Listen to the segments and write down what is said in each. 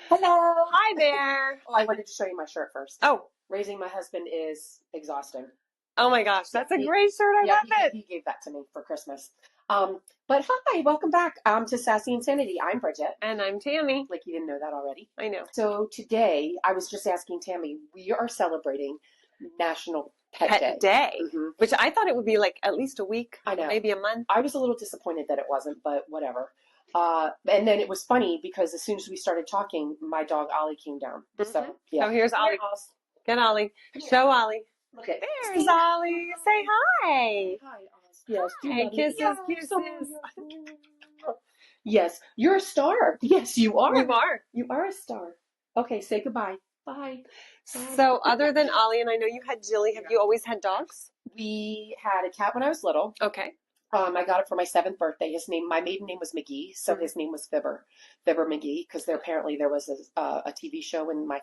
Hello. Hi there. Oh, I wanted to show you my shirt first. Oh, Raising my husband is exhausting. oh my gosh, Yeah, that's a great shirt. I yeah, love it. he gave that to me for Christmas. But hi, welcome back to Sassy-N-Sanity. I'm Bridget. And I'm Tammy. Like you didn't know that already. I know. So today, I was just asking Tammy, we are celebrating National Pet Pet Day. Day, Mhm. which I thought it would be like at least a week, I know. maybe a month. I was a little disappointed that it wasn't, but whatever. And then it was funny because as soon as we started talking, my dog Ollie came down. So yeah. So here's Ollie. Get Ollie. Show Ollie. Look at There's Ollie. Say hi. Hi, Oz. Yes, do Hi, love me. kisses, Yes, kisses. Yes, you're a star. Yes, you are. You are. You are a star. Okay, say goodbye. Bye. So other than Ollie, and I know you had Jilly, have you always had dogs? We had a cat when I was little. Okay. I got it for my 7th birthday. My maiden name was McGee, so his name was Fibber McGee, because there was a TV show when my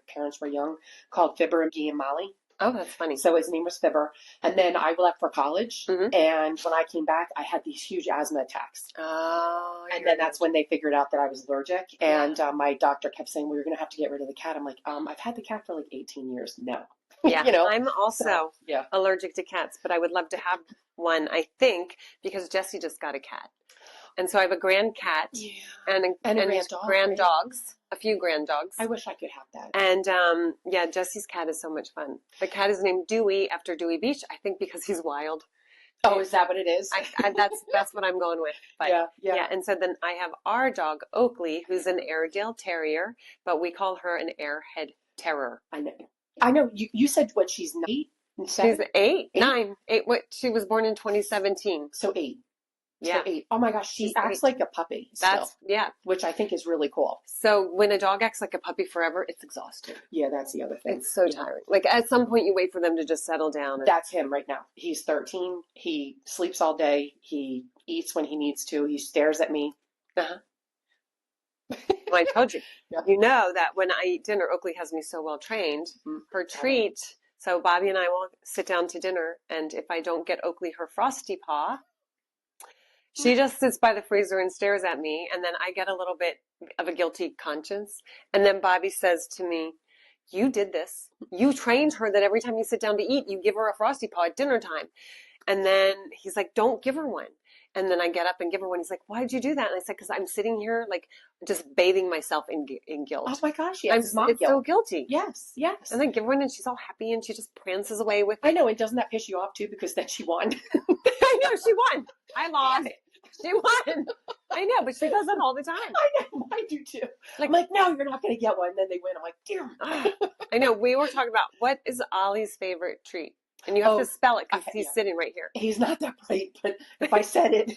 parents were young, called Fibber and McGee and Molly. Oh, that's funny. So his name was Fibber. And then I left for college, Mhm. and when I came back, I had these huge asthma attacks. Oh, And then that's when they figured out that I was allergic, and my doctor kept saying, well, you're going to have to get rid of the cat. I'm like, I've had the cat for like 18 years. No. Yeah, You know? I'm also Yeah. allergic to cats, but I would love to have one, I think, because Jesse just got a cat. And so I have a grand cat and grand dog, grand right? dogs, a few grand dogs. I wish I could have that. And yeah, Jesse's cat is so much fun. The cat is named Dewey after Dewey Beach, I think because he's wild. Oh, is that what it is? That's what I'm going with. But yeah. And so then I have our dog, Oakley, who's an Airedale Terrier, but we call her an Airhead Terror. I know. You said what, she's 8? 7? She's 8, 9, 8. What? She was born in 2017. So 8. Yeah. So 8. Oh my gosh, she acts 8. like a puppy still. Yeah. Which I think is really cool. So when a dog acts like a puppy forever, it's exhausting. Yeah, that's the other thing. It's so tiring. Like at some point you wait for them to just settle down. That's him right now. He's 13. He sleeps all day. He eats when he needs to. He stares at me. Well, I told you. Yeah. You know that when I eat dinner, Oakley has me so well trained. Her treat. So Bobby and I will sit down to dinner, and if I don't get Oakley her frosty paw, she just sits by the freezer and stares at me, and then I get a little bit of a guilty conscience. And then Bobby says to me, you did this. You trained her that every time you sit down to eat, you give her a frosty paw at dinner time. And then he's like, don't give her one. And then I get up and give her one. He's like, why did you do that? And I said, because I'm sitting here like just bathing myself in guilt. Oh my gosh, yes. It's so guilty. Yes, yes. And then give her one and she's all happy and she just prances away with it. I know, and doesn't that piss you off too? Because then she won. I know, she won. I lost. She won. I know, but she does that all the time. I know, I do too. I'm like, no, you're not going to get one. And then they win. I'm like, damn. I know, we were talking about what is Ollie's favorite treat? And you have to spell it because he's sitting right here. He's not that bright, but if I said it,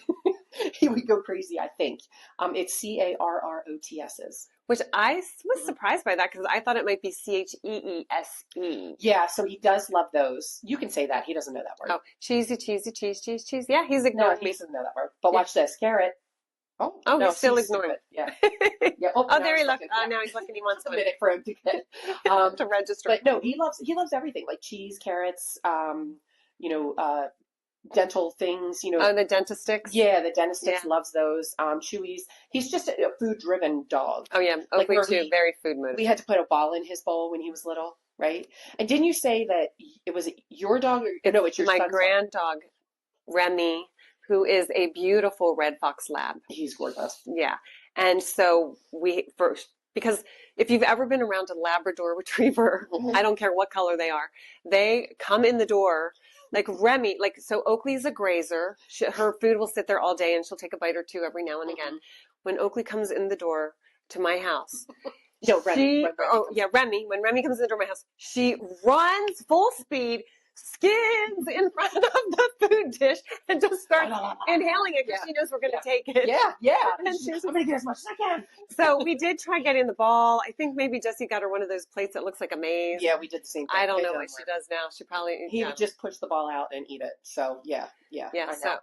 he would go crazy, I think. It's CARROTS's. Which I was surprised by that because I thought it might be CHEESE. Yeah, so he does love those. You can say that. He doesn't know that word. Oh, cheesy, cheese, cheese. Yeah, he's ignoring me. He doesn't know that word. But watch this. Carrot. Oh, no, he's still ignoring it. Yeah. Yeah. Oh, there he looked. Now he's looking. He wants a minute for him to get to register. But no, he loves everything, like cheese, carrots, dental things, Oh, the Dentastix? Yeah, the Dentastix loves those. Chewies. He's just a food-driven dog. Oh, yeah. Oakley, too. Very food motivated. We had to put a ball in his bowl when he was little, right? And didn't you say that it was your dog? No, it's your son's dog. My grand dog, Remy, who is a beautiful red fox lab. He's gorgeous. Yeah. And so because if you've ever been around a Labrador Retriever, I don't care what color they are, they come in the door like Remy, so Oakley's a grazer. Her food will sit there all day and she'll take a bite or two every now and again. When Oakley comes in the door to my house, Remy. Remy. When Remy comes in the door of my house, she runs full speed, skids in front of the food dish and just starts inhaling it because she knows we're going to take it. Yeah. And she's I'm going to get as much as I can. So we did try getting the ball. I think maybe Jessie got her one of those plates that looks like a maze. Yeah, we did the same thing. I don't know what she does now. She probably... He would just push the ball out and eat it. So, yeah. So...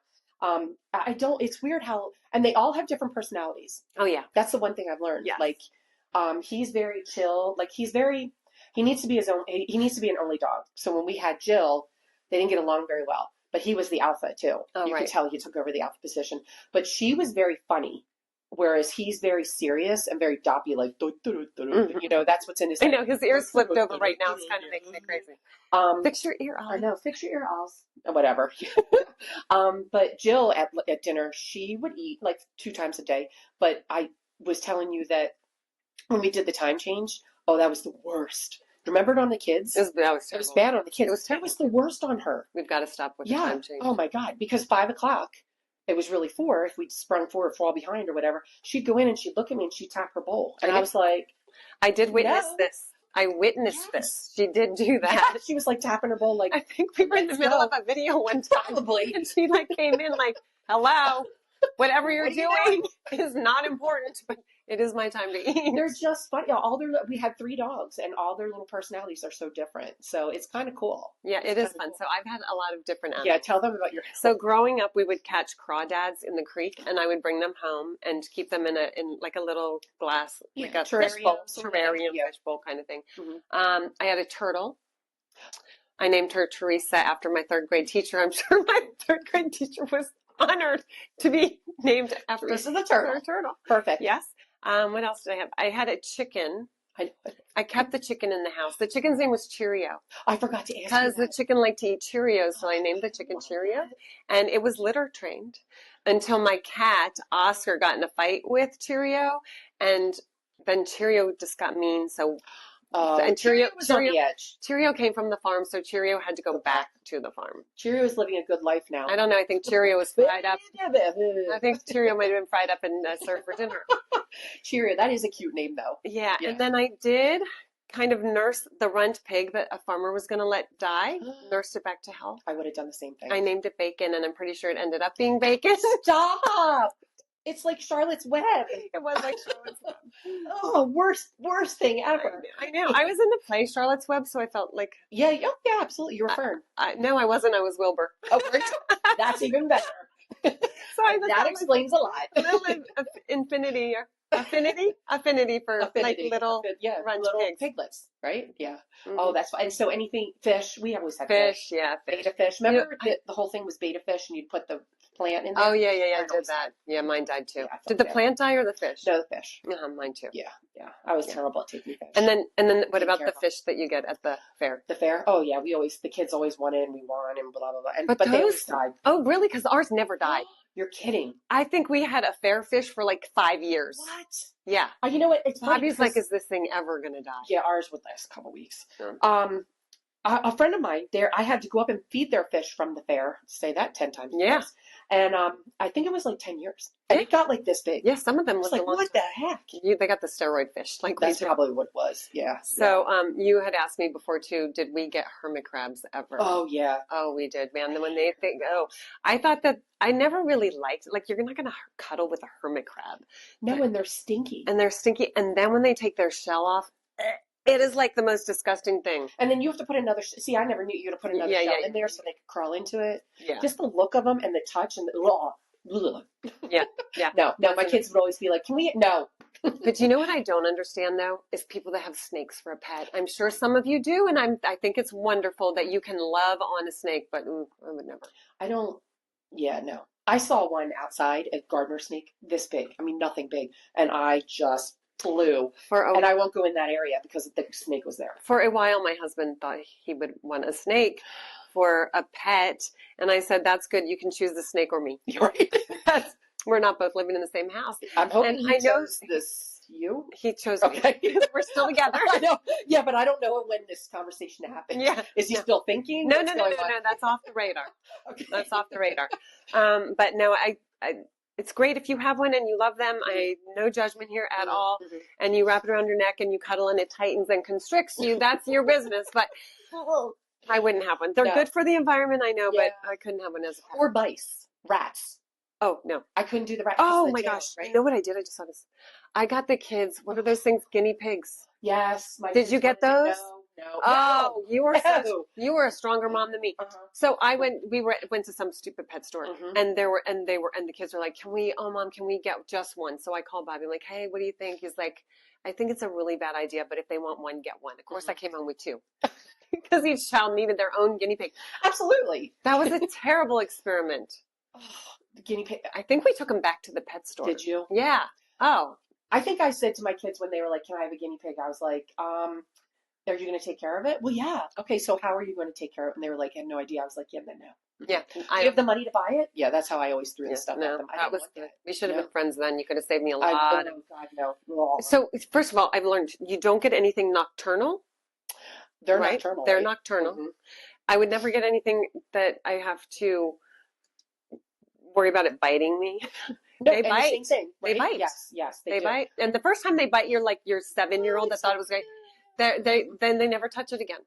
it's weird how... And they all have different personalities. Oh, yeah. That's the one thing I've learned. Yes. Like, he's very chill. Like, he needs to be he needs to be an only dog. So when we had Jill, they didn't get along very well. But he was the alpha too. You could tell he took over the alpha position. But she was very funny. Whereas he's very serious and very doppy, like, you know, that's what's in his I head. know his ears flipped over right now. It's kind of making me crazy. Fix your ear, I Ollie. know, fix your ear, Oz. Whatever. But Jill at dinner, she would eat like 2 times a day. But I was telling you that when we did the time change, oh, that was the worst. Remember it on the kids? That was It terrible. was bad on the kids. It was That was the worst on her. We've got to stop with the Yeah. time change. Oh my God. Because 5 o'clock, it was really 4. If we'd sprung forward, fall behind or whatever, she'd go in and she'd look at me and she'd tap her bowl. And I was like, I did witness no. this. I witnessed this. She did do that. Yeah, she was like tapping her bowl like, I think we were in the middle of a video one time. probably. And she like came in like, hello, whatever you're doing is not important, but it is my time to eat. They're just funny. We had 3 dogs and all their little personalities are so different. So it's kind of cool. Yeah, it is fun. Cool. So I've had a lot of different animals. Yeah, tell them about your. So growing up, we would catch crawdads in the creek, and I would bring them home and keep them in like a little glass, like a fishbowl, terrarium, fishbowl kind of thing. Mm-hmm. I had a turtle. I named her Teresa after my 3rd grade teacher. I'm sure my 3rd grade teacher was honored to be named after Teresa the turtle. Perfect. Yes. What else did I have? I had a chicken. I kept the chicken in the house. The chicken's name was Cheerio. I forgot to ask you because the chicken liked to eat Cheerios, so I named the chicken Cheerio. And it was litter trained until my cat, Oscar, got in a fight with Cheerio. And then Cheerio just got mean, so... and Cheerio was on the edge. Cheerio came from the farm, so Cheerio had to go back to the farm. Cheerio is living a good life now. I don't know. I think Cheerio was fried up. I think Cheerio might have been fried up and served for dinner. Cheerio, that is a cute name, though. Yeah, and then I did kind of nurse the runt pig that a farmer was going to let die, nursed it back to health. I would have done the same thing. I named it Bacon, and I'm pretty sure it ended up being Bacon. Stop! It's like Charlotte's Web. It was like Charlotte's Web. Oh, worst thing ever. I know. I was in the play Charlotte's Web, so I felt like... Yeah, absolutely. You were Fern. No, I wasn't. I was Wilbur. Oh, that's even better. So that explains a lot. Affinity for like little piglets, right? Yeah. Mm-hmm. Oh, that's fine. And so anything fish, we always had fish. Yeah, beta fish. Remember the whole thing was beta fish, and you'd put the plant in there. Oh yeah. I did that. Yeah, mine died too. Yeah, did the plant die or the fish? No, the fish. Mine too. Yeah. I was terrible at taking fish. And then what about the fish that you get at the fair? The fair? Oh yeah, the kids always wanted, and we won, and blah blah blah. But they always died. Oh really? Because ours never died. You're kidding. I think we had a fair fish for like 5 years. What? Yeah. You know what? It's Bobby's like, is this thing ever going to die? Yeah, ours would last a couple weeks. Sure. A friend of mine, I had to go up and feed their fish from the fair. Say that 10 times. Yeah. And I think it was like 10 years. And it got like this big. Yeah, some of them was like, what the heck? They got the steroid fish. Like that's probably what it was. Yeah. So you had asked me before too, did we get hermit crabs ever? Oh, yeah. Oh, we did, man. When they think, I thought that I never really liked it. Like, you're not going to cuddle with a hermit crab. No, and they're stinky. And then when they take their shell off, it is like the most disgusting thing. And then you have to put another. See, I never knew you had to put another shell in there so they could crawl into it. Yeah. Just the look of them and the touch and the. Yeah. No. My kids would always be like, "Can we?" No. But you know what I don't understand though is people that have snakes for a pet. I'm sure some of you do, and I think it's wonderful that you can love on a snake. But I would never. I don't. Yeah, no. I saw one outside, a gardener snake, this big. I mean, nothing big, and I just flew. And I won't go in that area because the snake was there. For a while, my husband thought he would want a snake for a pet. And I said, that's good. You can choose the snake or me. Right. We're not both living in the same house. I'm hoping he chose you. He chose me. We're still together. I know. Yeah, but I don't know when this conversation happened. Yeah. Is he still thinking? No. That's off the radar. Okay. That's off the radar. But no, it's great if you have one and you love them. No judgment here at all. Mm-hmm. And you wrap it around your neck and you cuddle and it tightens and constricts you. That's your business. But I wouldn't have one. They're good for the environment, I know, but I couldn't have one as a pet. Or mice, rats. Oh, no. I couldn't do the rats. Oh, my gosh. Right? You know what I did? I just saw this. I got the kids. What are those things? Guinea pigs. Yes. Did you get those? No. Oh, you were a stronger mom than me. Uh-huh. So we went to some stupid pet store, and the kids were like, Mom, can we get just one? So I called Bobby, like, hey, what do you think? He's like, I think it's a really bad idea, but if they want one, get one. Of course, I came home with 2 because each child needed their own guinea pig. Absolutely. That was a terrible experiment. Oh, the guinea pig. I think we took them back to the pet store. Did you? Yeah. Oh, I think I said to my kids when they were like, "Can I have a guinea pig?" I was like, are you going to take care of it? Well, yeah. Okay, so how are you going to take care of it? And they were like, I have no idea. I was like, yeah, then no. yeah. Do you have the money to buy it? Yeah, that's how I always threw the Yeah, stuff at no, them. I that didn't was want good. that. We should have No. been friends then. You could have saved me a Oh, lot. God, no. Ugh. So, first of all, I've learned you don't get anything nocturnal, They're right? nocturnal, They're right? nocturnal. Hmm. I would never get anything that I have to worry about it biting me. No, They and the bite. same thing, They right? bite. Yes, they They do. bite. And the first time they bite, you're like your 7-year-old that It's thought it was great. Then they never touch it again.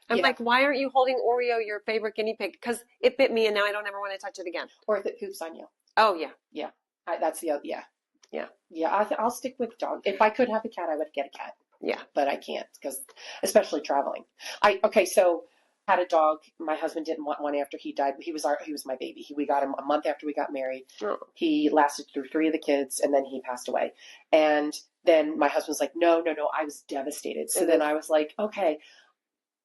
I'm yeah. like, why aren't you holding Oreo, your favorite guinea pig? Because it bit me and now I don't ever want to touch it again. Or if it poops on you. Oh, yeah. Yeah. That's the other, yeah. Yeah. Yeah, I'll stick with dog. If I could have a cat, I would get a cat. Yeah. But I can't because, especially traveling. Okay, so had a dog. My husband didn't want one after he died. He was my baby. We got him a month after we got married. Oh. He lasted through 3 of the kids, and then he passed away. And then my husband was like, no. I was devastated. So then I was like, okay.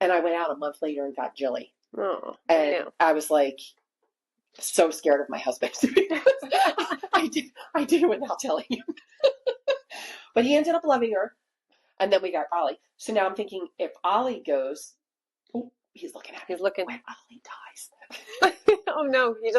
And I went out a month later and got Jilly. Oh, And yeah. I was like, so scared of my husband. I did it without telling him. But he ended up loving her. And then we got Ollie. So now I'm thinking if Ollie goes, oh, he's looking at me. He's looking. When Ollie dies. Oh no, he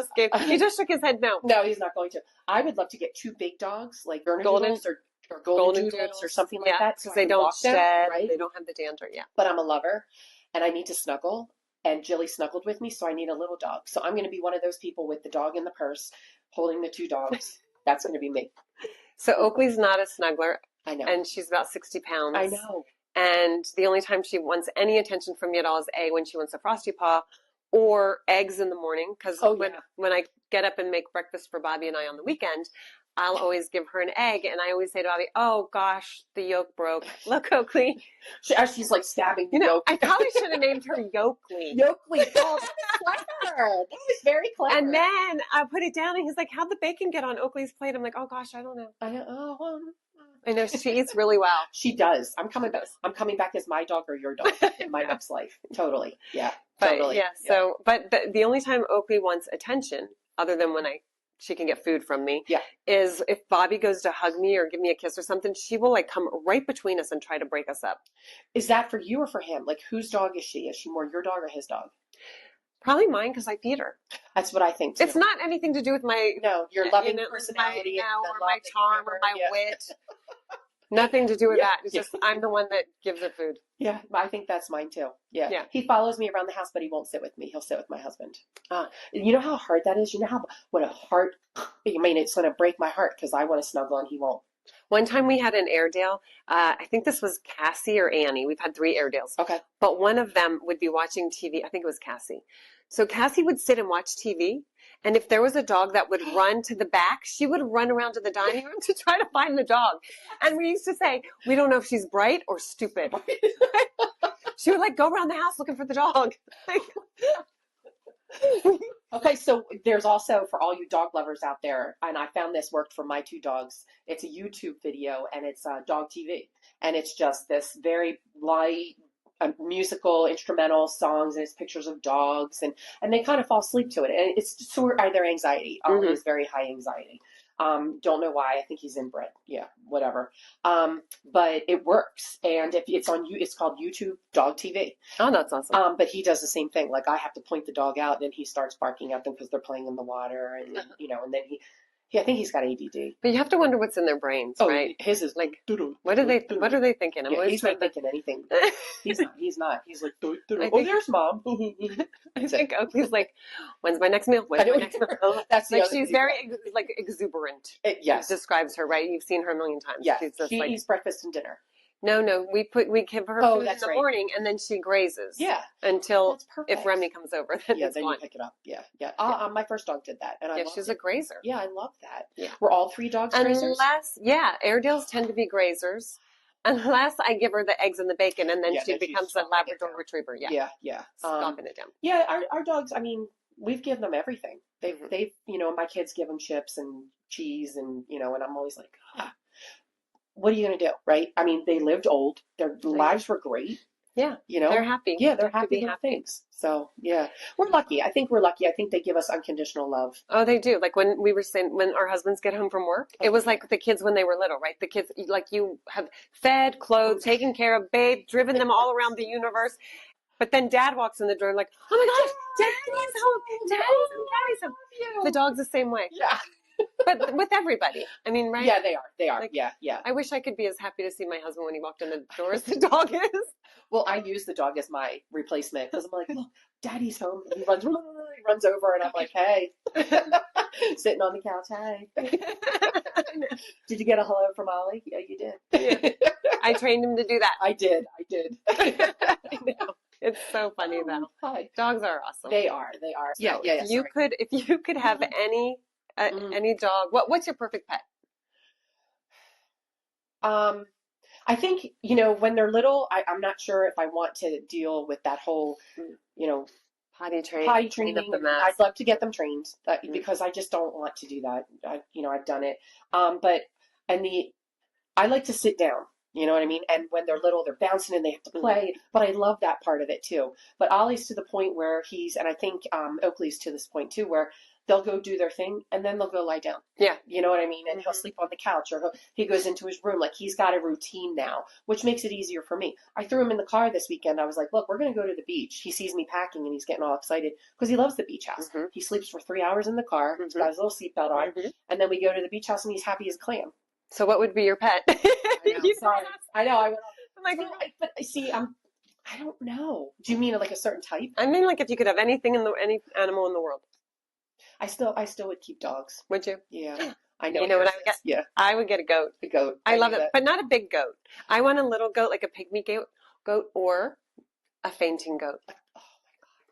just shook his head no. No, he's not going to. I would love to get 2 big dogs, like Golden Bernedoodles or golden doodles or something like that. because they don't walk them, shed, right? they don't have the dander, yeah. But I'm a lover and I need to snuggle. And Jilly snuggled with me, so I need a little dog. So I'm going to be one of those people with the dog in the purse, holding the 2 dogs. That's going to be me. So Oakley's not a snuggler, I know. and she's about 60 pounds. I know. And the only time she wants any attention from me at all is when she wants a Frosty Paw or eggs in the morning. Because when I get up and make breakfast for Bobby and I on the weekend, I'll always give her an egg. And I always say to Bobby, oh gosh, the yolk broke. Look, Oakley. She's like stabbing the yolk. I probably should have named her Yoakley. Yoakley. Oh, that's clever. That was very clever. And then I put it down and he's like, how'd the bacon get on Oakley's plate? I'm like, oh gosh, I don't know. I know she eats really well. She does. I'm coming back as my dog or your dog in my next life. Totally. Yeah. Totally. Yeah. So, but the only time Oakley wants attention, other than when she can get food from me, is if Bobby goes to hug me or give me a kiss or something, she will like come right between us and try to break us up. Is that for you or for him? Like whose dog is she? Is she more your dog or his dog? Probably mine because I feed her. That's what I think too. It's not anything to do with your loving personality or my charm or my wit. Nothing to do with that. It's just I'm the one that gives her food. Yeah, I think that's mine too. Yeah. He follows me around the house, but he won't sit with me. He'll sit with my husband. You know how hard that is? You know it's going to break my heart because I want to snuggle and he won't. One time we had an Airedale. I think this was Cassie or Annie. We've had 3 Airedales. Okay. But one of them would be watching TV. I think it was Cassie. So Cassie would sit and watch TV. And if there was a dog that would run to the back, she would run around to the dining room to try to find the dog. And we used to say, we don't know if she's bright or stupid. She would like go around the house looking for the dog. Okay, so there's also, for all you dog lovers out there, and I found this worked for my 2 dogs, it's a YouTube video and it's dog TV. And it's just this very light, musical, instrumental songs, and it's pictures of dogs, and they kind of fall asleep to it. And it's sort of their anxiety. Ollie is very high anxiety. Don't know why. I think he's inbred. Yeah, whatever. But it works. And if it's on it's called YouTube Dog TV. Oh, that's awesome. But he does the same thing. Like I have to point the dog out, and he starts barking at them because they're playing in the water, and and then I think he's got ADD. But you have to wonder what's in their brains, right? His is like, what are they thinking? He's not thinking anything. He's not. He's like, there's mom. I think Oakley's like, when's my next meal? When's my next meal? That's like she's very like exuberant. Yes, describes her, right? You've seen her a million times. Yeah, she eats breakfast and dinner. No, we give her food in the morning, and then she grazes. Yeah, until if Remy comes over, then then you pick it up. Yeah. My first dog did that, and she's a grazer. Yeah, I love that. Yeah, were all 3 dogs grazers? Airedales tend to be grazers, unless I give her the eggs and the bacon, and then she becomes a Labrador Retriever. Yeah. Stomping it down. Yeah, our dogs. I mean, we've given them everything. They've my kids give them chips and cheese, and and I'm always like, what are you going to do, right? I mean, they lived old. Their lives were great. Yeah. You know? They're happy. Yeah, they're To happy be little happy. things. So, yeah. We're lucky. I think we're lucky. I think they give us unconditional love. Oh, they do. Like when we were saying, when our husbands get home from work, it was like the kids when they were little, right? The kids, like you have fed, clothed, taken care of, bathed, driven them all around the universe. But then dad walks in the door like, oh my gosh, daddy's home, daddy's home, daddy's home. The dog's the same way. Yeah. But with everybody. I mean, right? Yeah, they are. They are. Like, yeah, yeah. I wish I could be as happy to see my husband when he walked in the door as the dog is. Well, I use the dog as my replacement because I'm like, look, daddy's home. And he runs over, and I'm like, hey, sitting on the couch. Hey, did you get a hello from Ollie? Yeah, you did. Yeah. I trained him to do that. I did. I know. It's so funny though. Hi. Dogs are awesome. They are. They are. So if you could have any dog, what's your perfect pet? I think, when they're little, I'm not sure if I want to deal with that whole, potty training. I'd love to get them trained because I just don't want to do that. I've done it. I like to sit down. You know what I mean? And when they're little, they're bouncing and they have to play. But I love that part of it too. But Ollie's to the point where and I think Oakley's to this point too, where they'll go do their thing and then they'll go lie down. Yeah. You know what I mean? And he'll sleep on the couch or he goes into his room. Like he's got a routine now, which makes it easier for me. I threw him in the car this weekend. I was like, look, we're going to go to the beach. He sees me packing and he's getting all excited because he loves the beach house. Mm-hmm. He sleeps for 3 hours in the car. He's got his little seatbelt on. Mm-hmm. And then we go to the beach house and he's happy as a clam. So what would be your pet? Sorry. I know. I'm like, but see, I don't know. Do you mean like a certain type? I mean, like if you could have any animal in the world. I still would keep dogs. Would you? Yeah. I know. You know what I would get? Yeah. I would get a goat. A goat. I love it, but not a big goat. I want a little goat, like a pygmy goat or a fainting goat.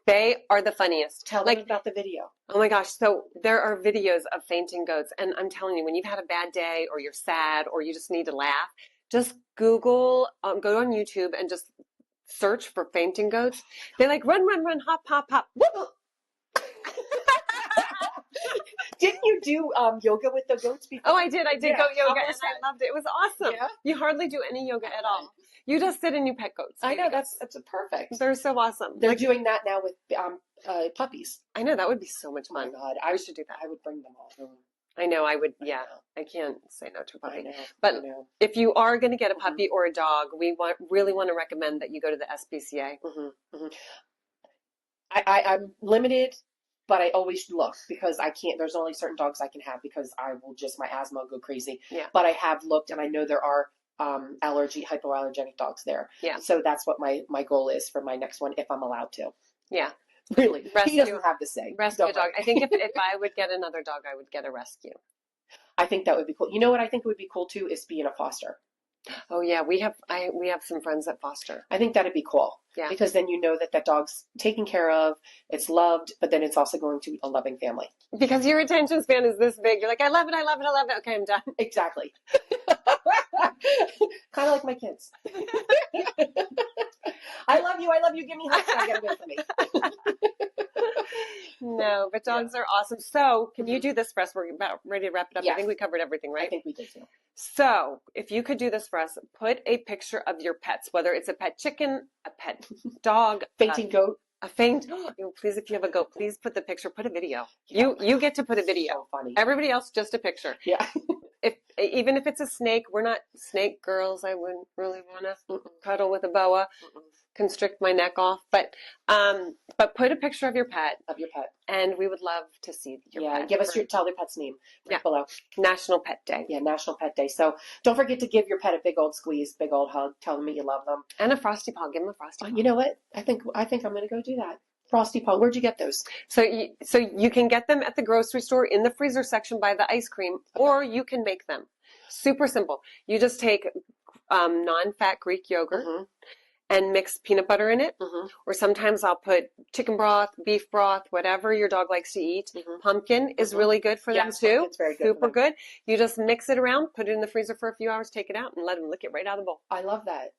They are the funniest. Tell them about the video. Oh my gosh. So there are videos of fainting goats. And I'm telling you, when you've had a bad day or you're sad or you just need to laugh, just Google, go on YouTube and just search for fainting goats. They like run, hop, hop, hop. Didn't you do yoga with the goats before? Oh, I did. I did goat yoga and I loved it. It was awesome. Yeah? You hardly do any yoga at all. You just sit and you pet goats. I know, that's perfect. They're so awesome. They're doing that now with puppies. I know, that would be so much fun. Oh my God, I should do that. I would bring them all. I know, I would, yeah. I can't say no to a puppy. I know, but if you are going to get a puppy or a dog, we really want to recommend that you go to the SPCA. Mm-hmm. Mm-hmm. I'm limited, but I always look because I can't, there's only certain dogs I can have because my asthma will go crazy. Yeah. But I have looked and I know there are hypoallergenic dogs there. Yeah. So that's what my goal is for my next one if I'm allowed to. Yeah. Really. He doesn't have to say. Rescue dog. I think if I would get another dog, I would get a rescue. I think that would be cool. You know what I think would be cool too is being a foster. Oh yeah, we have some friends that foster. I think that'd be cool. Yeah. Because then you know that dog's taken care of, it's loved, but then it's also going to be a loving family. Because your attention span is this big. You're like, I love it, I love it, I love it. Okay, I'm done. Exactly. Kind of like my kids. I love you, give me hugs, I gotta go for me. No, but dogs are awesome. So, can you do this for us? We're about ready to wrap it up. Yes. I think we covered everything, right? I think we did too. So, if you could do this for us, put a picture of your pets, whether it's a pet chicken, a pet dog, fainting goat. Please, if you have a goat, please put the picture, put a video. Yeah. You get to put a video. So funny. Everybody else, just a picture. Yeah. Even if it's a snake, we're not snake girls. I wouldn't really want to cuddle with a boa, constrict my neck off. But put a picture of your pet. And we would love to see your pet. Yeah, give us tell their pet's name below. National Pet Day. Yeah, National Pet Day. So don't forget to give your pet a big old squeeze, big old hug. Tell them that you love them. And a frosty paw. Give them a frosty paw. You know what? I think I'm going to go do that. Frosty paw. Where'd you get those? So you can get them at the grocery store in the freezer section by the ice cream, or you can make them. Super simple. You just take non-fat Greek yogurt and mix peanut butter in it. Or sometimes I'll put chicken broth, beef broth, whatever your dog likes to eat. Pumpkin is really good for them too. It's very good. Super good. You just mix it around, put it in the freezer for a few hours, take it out, and let them lick it right out of the bowl. I love that.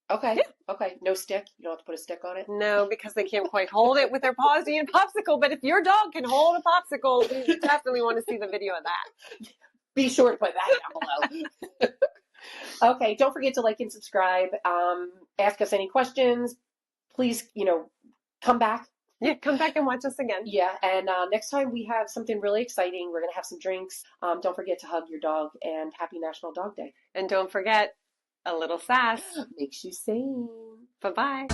Okay. Yeah. Okay. No stick. You don't have to put a stick on it. No, because they can't quite hold it with their paws eating a popsicle. But if your dog can hold a popsicle, you definitely want to see the video of that. Be sure to put that down below. Okay, don't forget to like and subscribe. Ask us any questions. Please, come back. Yeah, come back and watch us again. Yeah, and next time we have something really exciting. We're going to have some drinks. Don't forget to hug your dog, and happy National Dog Day. And don't forget, a little sass. Makes you sane. Bye-bye.